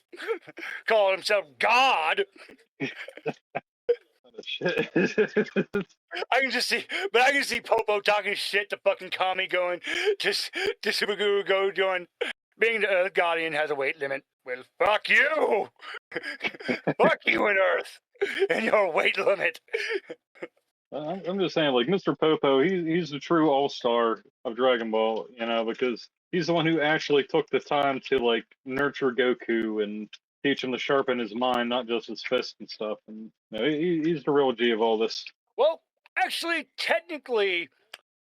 called himself God. Shit. I can see Popo talking shit to fucking Kami, going to Super Guru, going, being the Earth Guardian has a weight limit. Well, fuck you. Fuck you and Earth and your weight limit. I'm just saying, like, Mr. Popo, he's the true all-star of Dragon Ball, because he's the one who actually took the time to, like, nurture Goku and teach him to sharpen his mind, not just his fist and stuff. And he's the real G of all this. Well, actually, technically,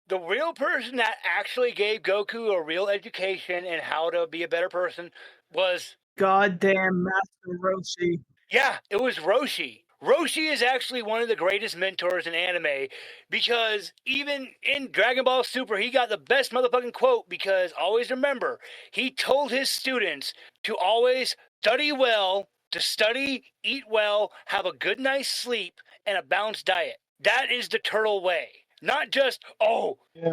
the real person that actually gave Goku a real education in how to be a better person was... Goddamn Master Roshi. Yeah, it was Roshi. Roshi is actually one of the greatest mentors in anime, because even in Dragon Ball Super, he got the best motherfucking quote, because always remember, he told his students to always study well, to study, eat well, have a good night's sleep, and a balanced diet. That is the turtle way. Not just,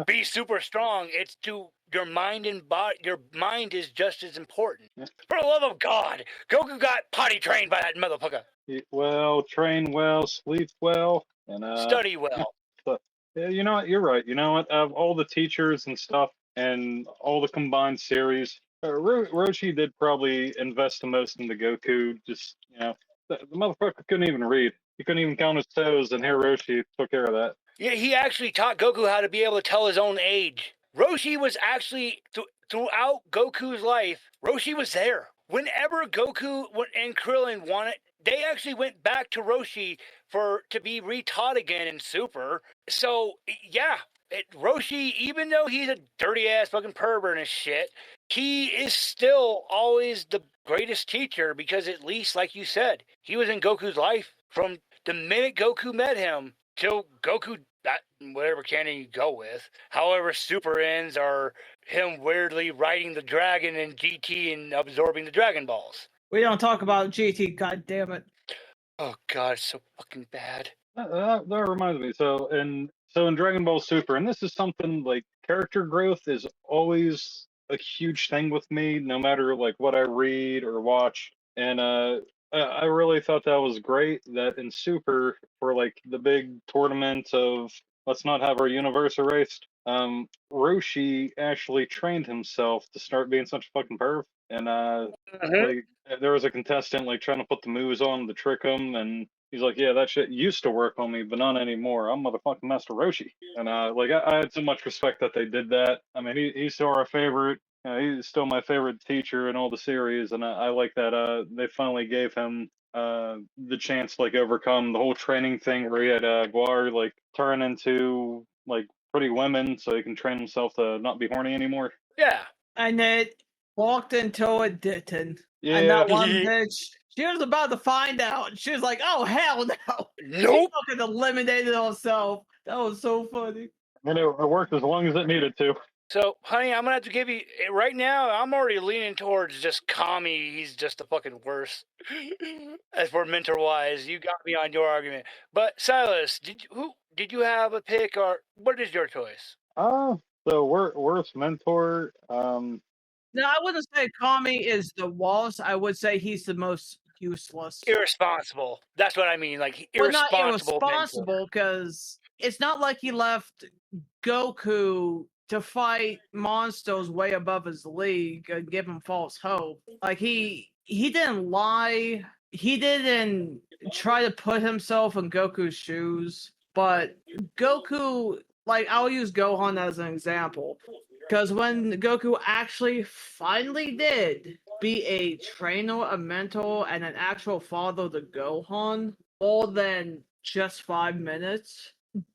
be super strong. It's to your mind and body. Your mind is just as important. Yeah. For the love of God, Goku got potty trained by that motherfucker. Eat well, train well, sleep well, and study well. But you know what? You're right. You know what? Of all the teachers and stuff, and all the combined series, Roshi did probably invest the most into Goku. Just the motherfucker couldn't even read. He couldn't even count his toes, and Hiroshi took care of that. Yeah, he actually taught Goku how to be able to tell his own age. Roshi was actually, throughout Goku's life, Roshi was there. Whenever Goku and Krillin wanted, they actually went back to Roshi to be retaught again in Super. So, yeah, Roshi, even though he's a dirty-ass fucking pervert and shit, he is still always the greatest teacher because at least, like you said, he was in Goku's life from the minute Goku met him till Goku, whatever canon you go with. However, Super ends are him weirdly riding the dragon in GT and absorbing the Dragon Balls. We don't talk about GT, god damn it. Oh god, it's so fucking bad. That reminds me. So in Dragon Ball Super, and this is something like character growth is always a huge thing with me, no matter like what I read or watch. And I really thought that was great that in Super for like the big tournament of let's not have our universe erased. Roshi actually trained himself to start being such a fucking perv, and like there was a contestant like trying to put the moves on to trick him, and he's like, yeah, that shit used to work on me, but not anymore. I'm motherfucking Master Roshi. And like I had so much respect that they did that. I mean, he's still our favorite. He's still my favorite teacher in all the series, and I like that they finally gave him the chance to like overcome the whole training thing where he had Guar like turn into like pretty women so he can train himself to not be horny anymore. Yeah. And it walked into it didn't. Yeah. And that one bitch, she was about to find out. She was like, oh, hell no. Nope. She fucking eliminated herself. That was so funny. And it worked as long as it needed to. So, honey, I'm gonna have to give you right now. I'm already leaning towards just Kami. He's just the fucking worst. As for mentor-wise, you got me on your argument. But Silas, did you have a pick, or what is your choice? So worst mentor. No, I wouldn't say Kami is the worst. I would say he's the most useless. Irresponsible. That's what I mean. Like Well, not irresponsible. irresponsible, because it's not like he left Goku to fight monsters way above his league and give him false hope. Like he didn't lie. He didn't try to put himself in Goku's shoes. But Goku, like I'll use Gohan as an example. Because when Goku actually finally did be a trainer, a mentor, and an actual father to Gohan, more than just 5 minutes,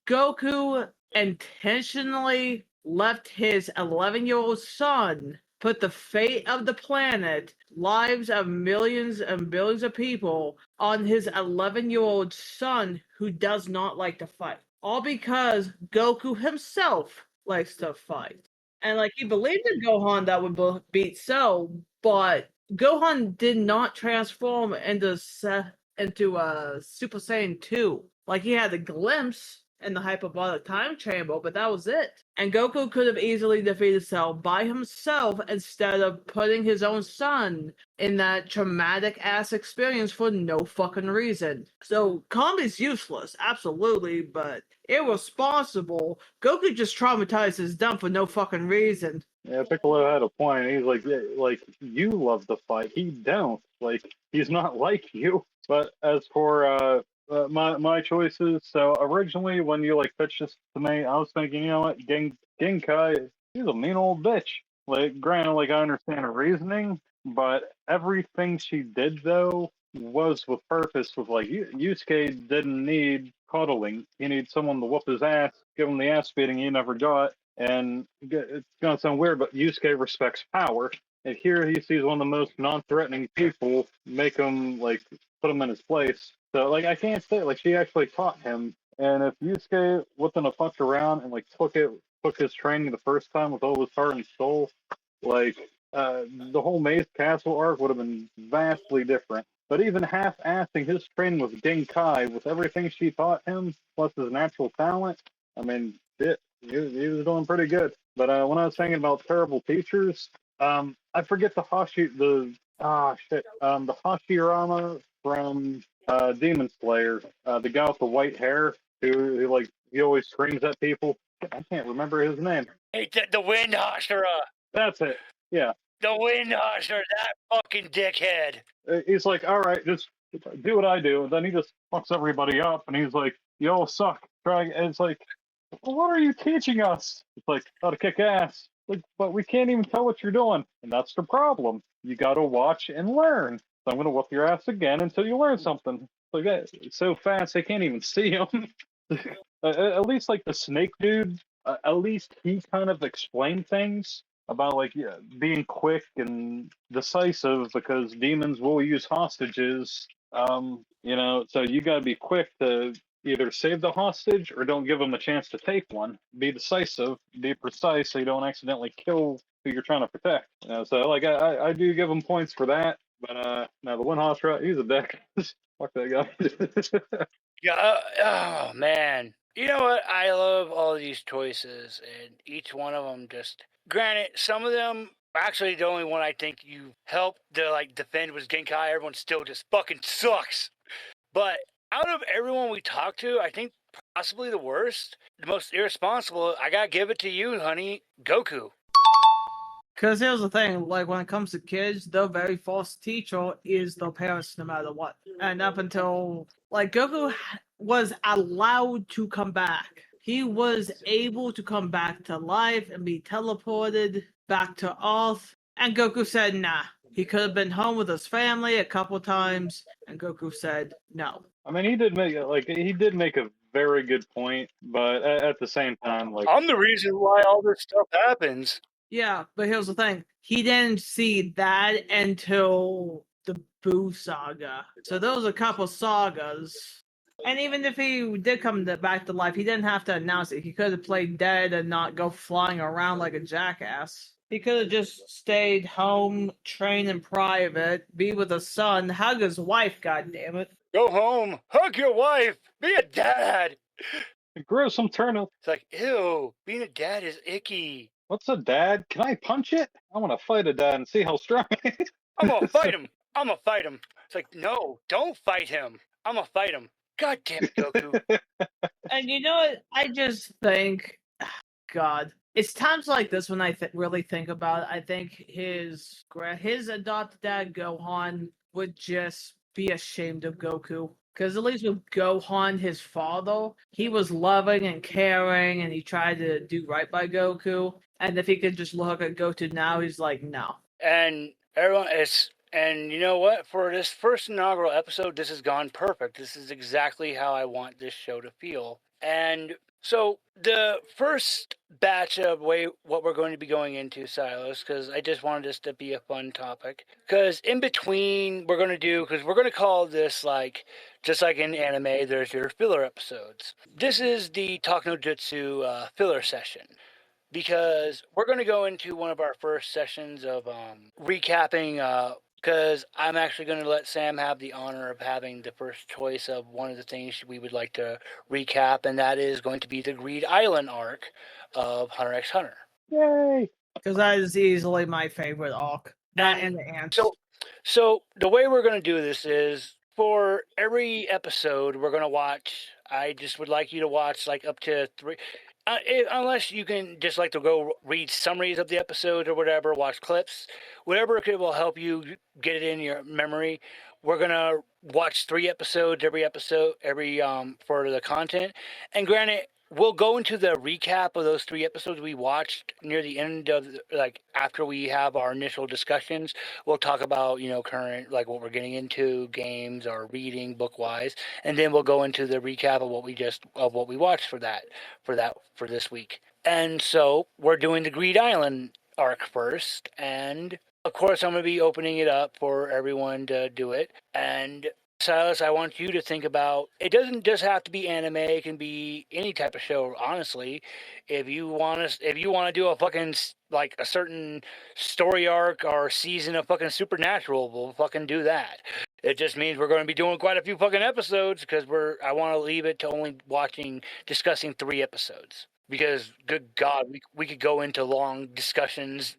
Goku intentionally left his 11-year-old son put the fate of the planet, lives of millions and billions of people, on his 11-year-old son who does not like to fight. All because Goku himself likes to fight. And like he believed in Gohan that would beat Cell, but Gohan did not transform into Super Saiyan 2. Like he had a glimpse in the hyperbolic time chamber, but that was it. And Goku could have easily defeated Cell by himself instead of putting his own son in that traumatic ass experience for no fucking reason. So Kami's useless, absolutely, but irresponsible. Goku just traumatized his dumb for no fucking reason. Yeah, Piccolo had a point. He's like, yeah, like you love to fight. He don't. Like he's not like you. But as for my choices, so originally when you like pitched this to me, I was thinking, you know what, Genkai, he's a mean old bitch. Like, granted, like I understand her reasoning, but everything she did though was with purpose. With like, Yusuke didn't need coddling. He needs someone to whoop his ass, give him the ass beating he never got. And it's gonna sound weird, but Yusuke respects power. And here he sees one of the most non-threatening people, make him like put him in his place. So like I can't say like she actually taught him. And if Yusuke wouldn't have fucked around and like took his training the first time with all his heart and soul, like the whole Maze Castle arc would have been vastly different. But even half-assing his training with Genkai, with everything she taught him, plus his natural talent, I mean, he was doing pretty good. But when I was thinking about terrible teachers, I forget the Hashirama from Demon-Slayer, the guy with the white hair who like he always screams at people. I can't remember his name. Hey, the Wind Hashira. That's it. Yeah. The Wind Hashira, that fucking dickhead. He's like, all right, just do what I do, and then he just fucks everybody up, and he's like, you all suck. And it's like, well, what are you teaching us? It's like how to kick ass. Like, but we can't even tell what you're doing, and that's the problem. You got to watch and learn. So I'm gonna whoop your ass again until you learn something. Like that, it's so fast they can't even see him. At least like the snake dude, at least he kind of explained things. about like being quick and decisive because demons will use hostages. So you got to be quick to either save the hostage or don't give them a chance to take one. Be decisive, be precise, so you don't accidentally kill who you're trying to protect. So like I do give him points for that. But now the one hoss rat, he's a dick. Fuck that guy. Yeah. Oh man. You know what? I love all these choices, and each one of them just. Granted, some of them. Actually, the only one I think you helped to like defend was Genkai. Everyone still just fucking sucks. But out of everyone we talked to, I think possibly the worst, the most irresponsible. I gotta give it to you, honey, Goku. Because here's the thing, like when it comes to kids, the very first teacher is the parents no matter what. And up until, like, Goku was allowed to come back. He was able to come back to life and be teleported back to Earth. And Goku said, nah. He could have been home with his family a couple times, and Goku said no. I mean, he did make a very good point, but at the same time, like I'm the reason why all this stuff happens. Yeah, but here's the thing. He didn't see that until the Boo saga. So there was a couple sagas. And even if he did come back to life, he didn't have to announce it. He could have played dead and not go flying around like a jackass. He could have just stayed home, train in private, be with his son, hug his wife, goddammit. Go home, hug your wife, be a dad. grow some turnip. It's like, ew, being a dad is icky. What's a dad? Can I punch it? I want to fight a dad and see how strong he is. I'm gonna fight him. I'm gonna fight him. It's like, no, don't fight him. I'm gonna fight him. God damn it, Goku. And you know what? I just think, God, it's times like this when I really think about it. I think his adopted dad, Gohan, would just be ashamed of Goku. Because at least with Gohan, his father, he was loving and caring, and he tried to do right by Goku. And if he could just look at Goku now, he's like, no. And everyone and you know what? For this first inaugural episode, this has gone perfect. This is exactly how I want this show to feel. And so the first batch of what we're going to be going into, Silas, because I just wanted this to be a fun topic. Because in between, we're going to call this like, just like in anime, there's your filler episodes. This is the Talknojutsu filler session. Because we're going to go into one of our first sessions of recapping, because I'm actually going to let Sam have the honor of having the first choice of one of the things we would like to recap, and that is going to be the Greed Island arc of Hunter x Hunter. Yay! Because that is easily my favorite arc. That and the ants. So the way we're going to do this is, for every episode, we're going to watch, I just would like you to watch like up to 3... unless you can just like to go read summaries of the episode or whatever, watch clips, whatever will help you get it in your memory. We're gonna watch 3 episodes every for the content. And granted, we'll go into the recap of those 3 episodes we watched near the end of after we have our initial discussions. We'll talk about current, like what we're getting into, games or reading book wise, and then we'll go into the recap of what we watched for this week. And so we're doing the Greed Island arc first, and of course I'm going to be opening it up for everyone to do it. And Silas, I want you to think about, it doesn't just have to be anime, it can be any type of show, honestly. If you want to do a fucking, like, a certain story arc or season of fucking Supernatural, we'll fucking do that. It just means we're going to be doing quite a few fucking episodes, because I want to leave it to only discussing 3 episodes. Because, good God, we could go into long discussions.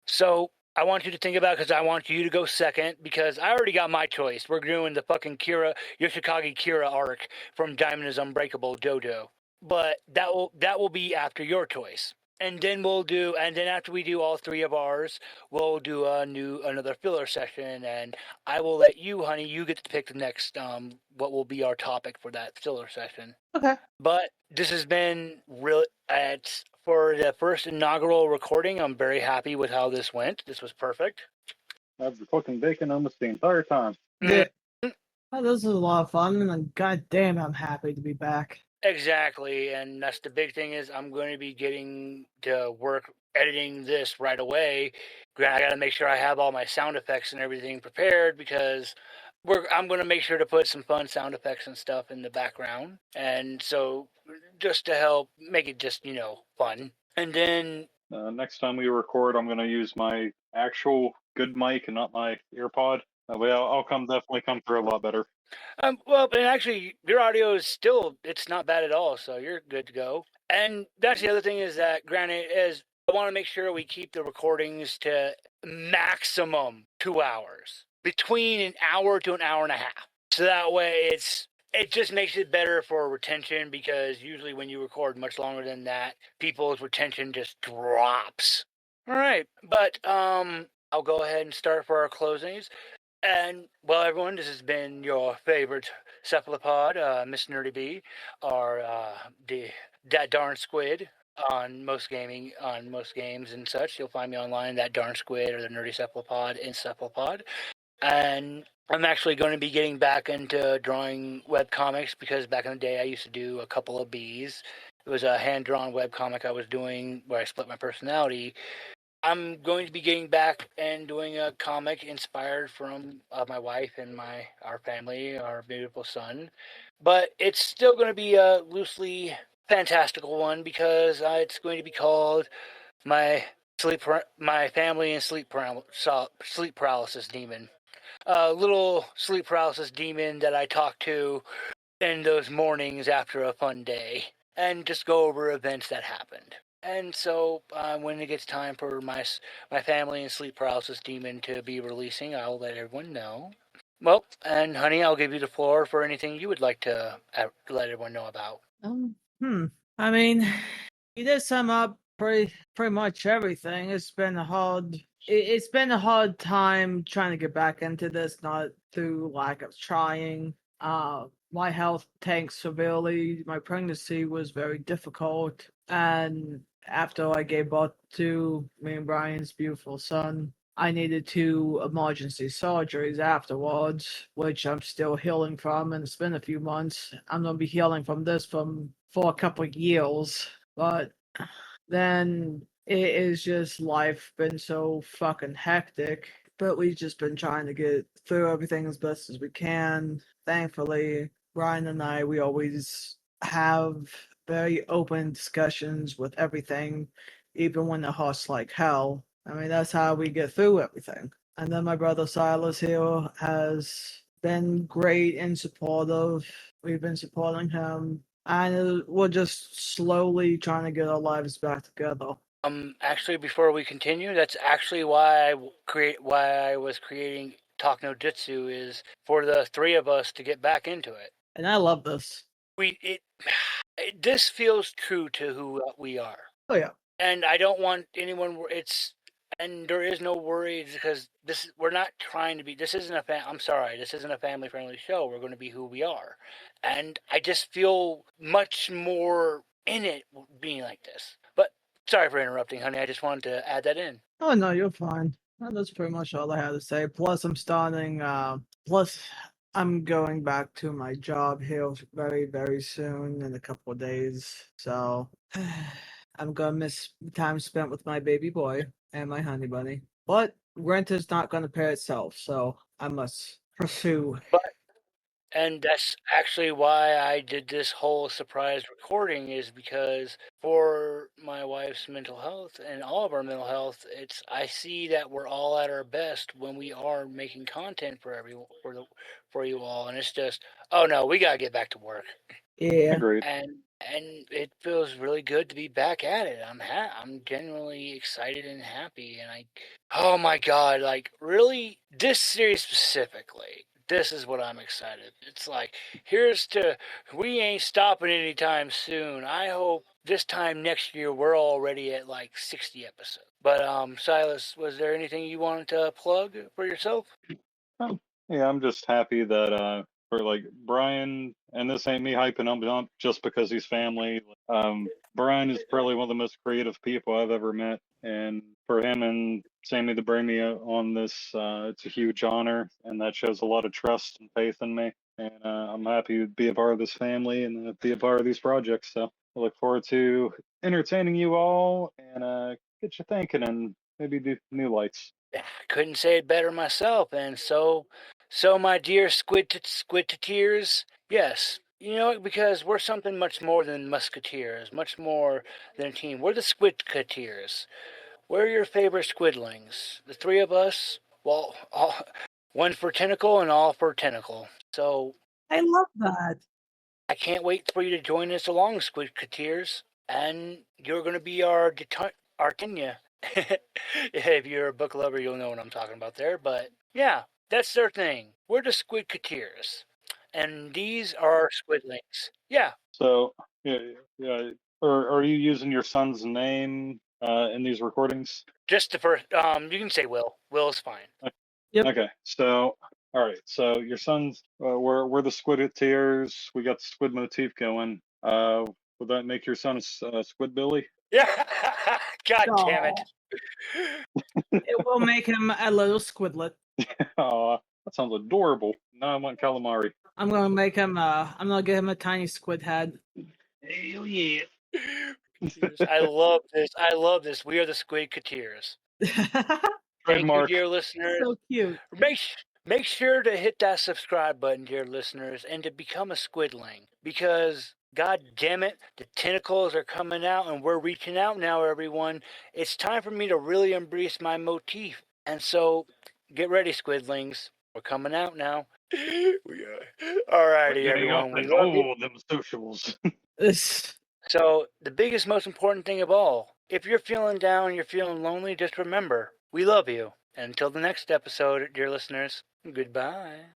So I want you to think about it, because I want you to go second, because I already got my choice. We're doing the fucking Yoshikage Kira arc from Diamond is Unbreakable Dodo. But that will be after your choice. And then after we do all 3 of ours, we'll do another filler session, and I will let you, honey, you get to pick the next what will be our topic for that filler session. Okay. But this has been for the first inaugural recording. I'm very happy with how this went. This was perfect. I've been fucking bacon almost the entire time. Yeah. Oh, this is a lot of fun, and goddamn, I'm happy to be back. Exactly, and that's the big thing is I'm going to be getting to work editing this right away. I got to make sure I have all my sound effects and everything prepared because I'm going to make sure to put some fun sound effects and stuff in the background. And so just to help make it just, fun. And then next time we record, I'm going to use my actual good mic and not my earpod. That way I'll definitely come through a lot better. Well, and actually, your audio is it's not bad at all, so you're good to go. And that's the other thing is that, granted, I want to make sure we keep the recordings to maximum 2 hours, between an hour to an hour and a half. So that way it just makes it better for retention, because usually when you record much longer than that, people's retention just drops. All right, but I'll go ahead and start for our closings. And, well, everyone, this has been your favorite cephalopod, Miss Nerdy B, or that darn squid on most games and such. You'll find me online, that darn squid or the nerdy cephalopod in cephalopod. And I'm actually going to be getting back into drawing webcomics, because back in the day I used to do a couple of Bs. It was a hand-drawn webcomic I was doing where I split my personality. I'm going to be getting back and doing a comic inspired from my wife and our family, our beautiful son. But it's still going to be a loosely fantastical one, because it's going to be called my family and sleep paralysis demon. A little sleep paralysis demon that I talk to in those mornings after a fun day, and just go over events that happened. And so when it gets time for my family and sleep paralysis demon to be releasing, I'll let everyone know. Well, and honey, I'll give you the floor for anything you would like to let everyone know about. I mean, you did sum up pretty much everything. It's been a hard time trying to get back into this, not through lack of trying. My health tanked severely. My pregnancy was very difficult, and after I gave birth to me and Brian's beautiful son, I needed 2 emergency surgeries afterwards, which I'm still healing from, and it's been a few months. I'm gonna be healing from this for a couple of years, but then it is just life been so fucking hectic. But we've just been trying to get through everything as best as we can. Thankfully, Ryan and I, we always have very open discussions with everything, even when the hot's like hell. I mean, that's how we get through everything. And then my brother Silas here has been great and supportive. We've been supporting him, and we're just slowly trying to get our lives back together. Actually, before we continue, that's actually why I was creating Talknojutsu, is for the 3 of us to get back into it. And I love this. This feels true to who we are. Oh yeah. And I don't want anyone. And there is no worries, because we're not trying to be. This isn't I'm sorry. This isn't a family-friendly show. We're going to be who we are, and I just feel much more in it being like this. But sorry for interrupting, honey. I just wanted to add that in. Oh no, you're fine. That's pretty much all I had to say. Plus, I'm going back to my job here very, very soon, in a couple of days. So I'm gonna miss time spent with my baby boy and my honey bunny. But rent is not gonna pay itself, so I must pursue. And that's actually why I did this whole surprise recording, is because for my wife's mental health and all of our mental health, I see that we're all at our best when we are making content for you all, and it's just, oh no, we gotta get back to work. Yeah. Agreed. And it feels really good to be back at it. I'm genuinely excited and happy, and oh my god, like, really, this series specifically. This is what I'm excited. It's like, we ain't stopping anytime soon. I hope this time next year we're already at like 60 episodes. But Silas, was there anything you wanted to plug for yourself? Yeah, I'm just happy that for like Brian, and this ain't me hyping him up just because he's family. Brian is probably one of the most creative people I've ever met, and for him and Sammy to bring me on this, it's a huge honor, and that shows a lot of trust and faith in me. And I'm happy to be a part of this family and be a part of these projects. So I look forward to entertaining you all and get you thinking and maybe do new lights. Couldn't say it better myself. And so my dear squidteers, yes, because we're something much more than musketeers, much more than a team. We're the squidketeers. We're your favorite squidlings. The three of us, well, one for tentacle and all for tentacle. So I love that. I can't wait for you to join us along, squidketeers, and you're going to be our Tenya. If you're a book lover, you'll know what I'm talking about there. But yeah, that's their thing. We're the squidketeers, and these are our squidlings. Yeah. So yeah, yeah. Are you using your son's name in these recordings? Just the first. You can say Will. Will's fine. Yep. Okay. So all right. So your son's we're the Squiditeers. We got the squid motif going. Would that make your son Squid Billy? Yeah. God damn it. It will make him a little squidlet. Oh, that sounds adorable. Now I want calamari. I'm gonna make him. I'm gonna get him a tiny squid head. Hell yeah! I love this. I love this. We are the Squidketeers. Thank you, dear listeners. So cute. Make sure to hit that subscribe button, dear listeners, and to become a squidling. Because, god damn it, the tentacles are coming out and we're reaching out now, everyone. It's time for me to really embrace my motif. And so, get ready, squidlings. We're coming out now. We are. Alrighty, everyone. We love you. Them socials. So, the biggest, most important thing of all, if you're feeling down, you're feeling lonely, just remember, we love you. And until the next episode, dear listeners, goodbye.